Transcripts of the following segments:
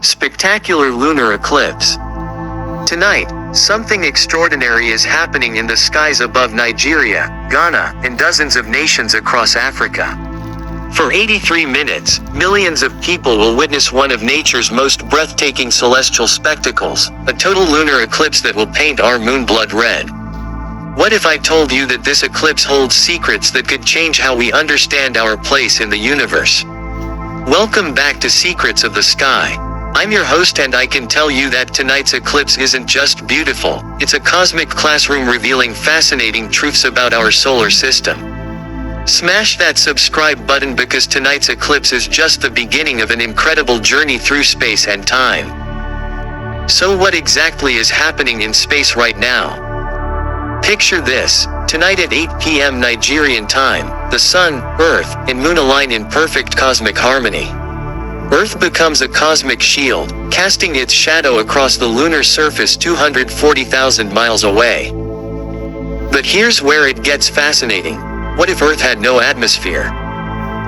Spectacular lunar eclipse. Tonight, something extraordinary is happening in the skies above Nigeria, Ghana, and dozens of nations across Africa. For 83 minutes, millions of people will witness one of nature's most breathtaking celestial spectacles, a total lunar eclipse that will paint our moon blood red. What if I told you that this eclipse holds secrets that could change how we understand our place in the universe? Welcome back to Secrets of the Sky. I'm your host, and I can tell you that tonight's eclipse isn't just beautiful, it's a cosmic classroom revealing fascinating truths about our solar system. Smash that subscribe button because tonight's eclipse is just the beginning of an incredible journey through space and time. So what exactly is happening in space right now? Picture this. Tonight at 8 p.m. Nigerian time, the Sun, Earth, and Moon align in perfect cosmic harmony. Earth becomes a cosmic shield, casting its shadow across the lunar surface 240,000 miles away. But here's where it gets fascinating. What if Earth had no atmosphere?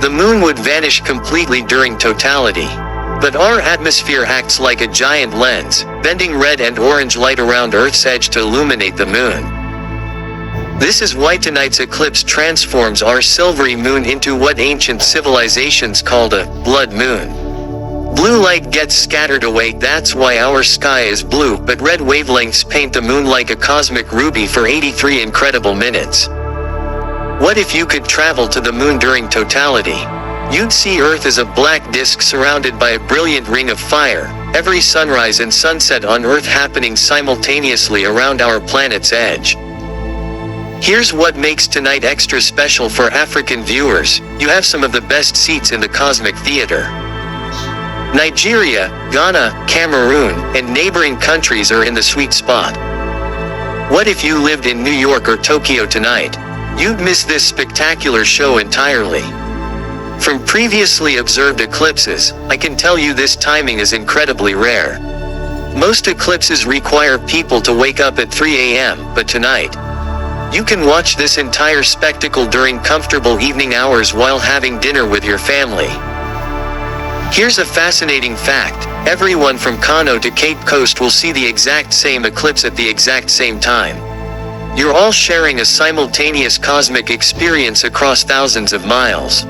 The Moon would vanish completely during totality. But our atmosphere acts like a giant lens, bending red and orange light around Earth's edge to illuminate the Moon. This is why tonight's eclipse transforms our silvery moon into what ancient civilizations called a blood moon. Blue light gets scattered away, that's why our sky is blue, but red wavelengths paint the moon like a cosmic ruby for 83 incredible minutes. What if you could travel to the moon during totality? You'd see Earth as a black disk surrounded by a brilliant ring of fire, every sunrise and sunset on Earth happening simultaneously around our planet's edge. Here's what makes tonight extra special for African viewers: you have some of the best seats in the cosmic theater. Nigeria, Ghana, Cameroon, and neighboring countries are in the sweet spot. What if you lived in New York or Tokyo tonight? You'd miss this spectacular show entirely. From previously observed eclipses, I can tell you this timing is incredibly rare. Most eclipses require people to wake up at 3 a.m., but tonight, you can watch this entire spectacle during comfortable evening hours while having dinner with your family. Here's a fascinating fact: everyone from Kano to Cape Coast will see the exact same eclipse at the exact same time. You're all sharing a simultaneous cosmic experience across thousands of miles.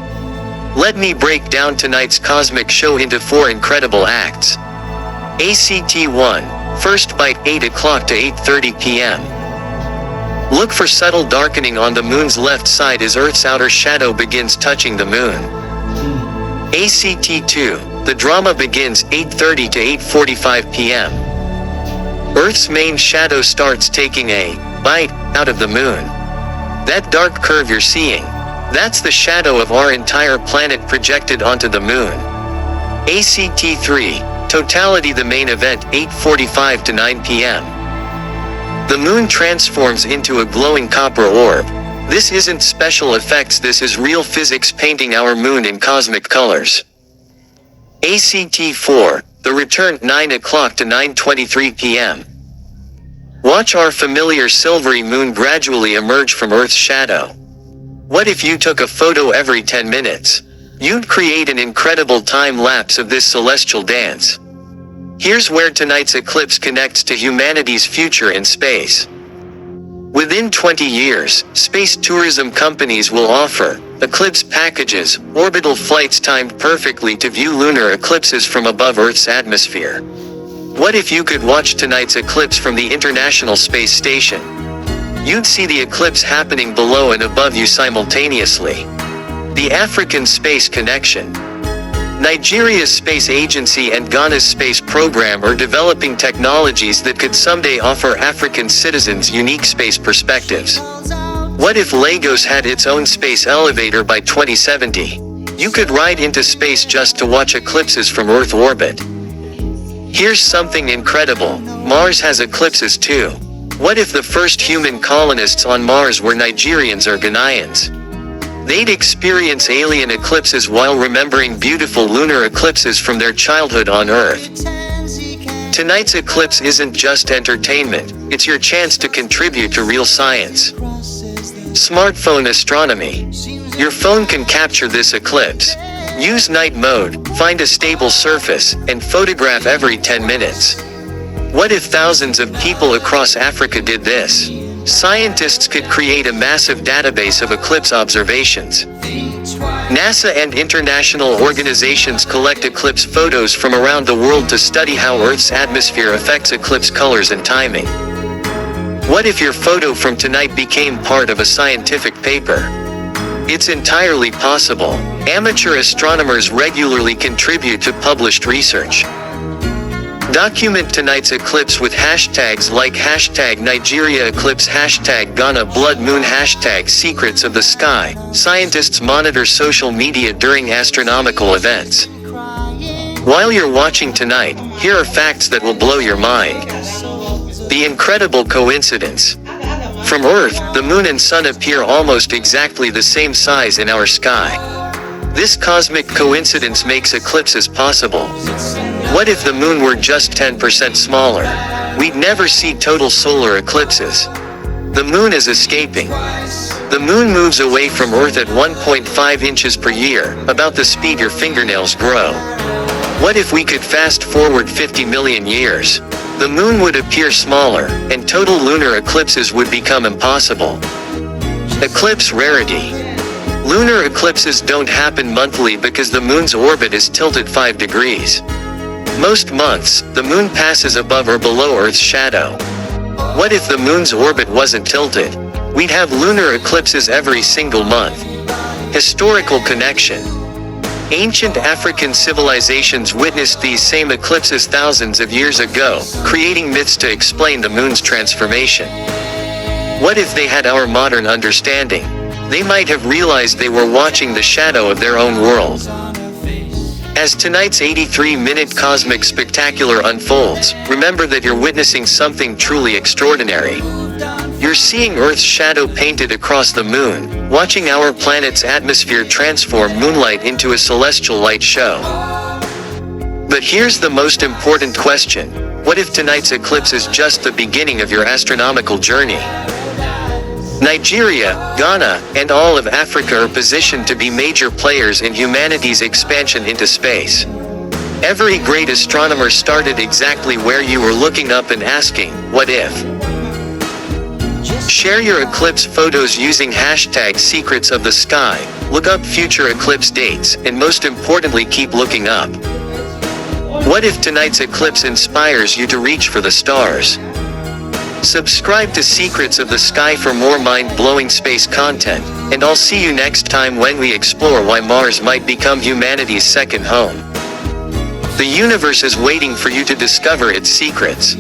Let me break down tonight's cosmic show into 4 incredible acts. ACT 1, first bite, 8 o'clock to 8:30 p.m. Look for subtle darkening on the moon's left side as Earth's outer shadow begins touching the moon. ACT 2, the drama begins 8:30 to 8:45 p.m. Earth's main shadow starts taking a bite out of the moon. That dark curve you're seeing, that's the shadow of our entire planet projected onto the moon. ACT 3, totality, the main event, 8:45 to 9 p.m. The moon transforms into a glowing copper orb. This isn't special effects, this is real physics painting our moon in cosmic colors. ACT 4, the return, 9 o'clock to 9:23 p.m. Watch our familiar silvery moon gradually emerge from Earth's shadow. What if you took a photo every 10 minutes? You'd create an incredible time lapse of this celestial dance. Here's where tonight's eclipse connects to humanity's future in space. Within 20 years, space tourism companies will offer eclipse packages, orbital flights timed perfectly to view lunar eclipses from above Earth's atmosphere. What if you could watch tonight's eclipse from the International Space Station? You'd see the eclipse happening below and above you simultaneously. The African Space Connection. Nigeria's space agency and Ghana's space program are developing technologies that could someday offer African citizens unique space perspectives. What if Lagos had its own space elevator by 2070? You could ride into space just to watch eclipses from Earth orbit. Here's something incredible: Mars has eclipses too. What if the first human colonists on Mars were Nigerians or Ghanaians? They'd experience alien eclipses while remembering beautiful lunar eclipses from their childhood on Earth. Tonight's eclipse isn't just entertainment, it's your chance to contribute to real science. Smartphone astronomy. Your phone can capture this eclipse. Use night mode, find a stable surface, and photograph every 10 minutes. What if thousands of people across Africa did this? Scientists could create a massive database of eclipse observations. NASA and international organizations collect eclipse photos from around the world to study how Earth's atmosphere affects eclipse colors and timing. What if your photo from tonight became part of a scientific paper? It's entirely possible. Amateur astronomers regularly contribute to published research. Document tonight's eclipse with hashtags like #Nigeria Eclipse, #Ghana Blood Moon, #Secrets of the Sky. Scientists monitor social media during astronomical events. While you're watching tonight, here are facts that will blow your mind. The incredible coincidence. From Earth, the Moon and Sun appear almost exactly the same size in our sky. This cosmic coincidence makes eclipses possible. What if the Moon were just 10% smaller? We'd never see total solar eclipses. The Moon is escaping. The Moon moves away from Earth at 1.5 inches per year, about the speed your fingernails grow. What if we could fast forward 50 million years? The Moon would appear smaller, and total lunar eclipses would become impossible. Eclipse rarity. Lunar eclipses don't happen monthly because the Moon's orbit is tilted 5 degrees. Most months, the Moon passes above or below Earth's shadow. What if the Moon's orbit wasn't tilted? We'd have lunar eclipses every single month. Historical connection. Ancient African civilizations witnessed these same eclipses thousands of years ago, creating myths to explain the Moon's transformation. What if they had our modern understanding? They might have realized they were watching the shadow of their own world. As tonight's 83-minute cosmic spectacular unfolds, remember that you're witnessing something truly extraordinary. You're seeing Earth's shadow painted across the Moon, watching our planet's atmosphere transform moonlight into a celestial light show. But here's the most important question. What if tonight's eclipse is just the beginning of your astronomical journey? Nigeria, Ghana, and all of Africa are positioned to be major players in humanity's expansion into space. Every great astronomer started exactly where you were looking up and asking, what if? Share your eclipse photos using #Secrets of the Sky, look up future eclipse dates, and most importantly keep looking up. What if tonight's eclipse inspires you to reach for the stars? Subscribe to Secrets of the Sky for more mind-blowing space content, and I'll see you next time when we explore why Mars might become humanity's second home. The universe is waiting for you to discover its secrets.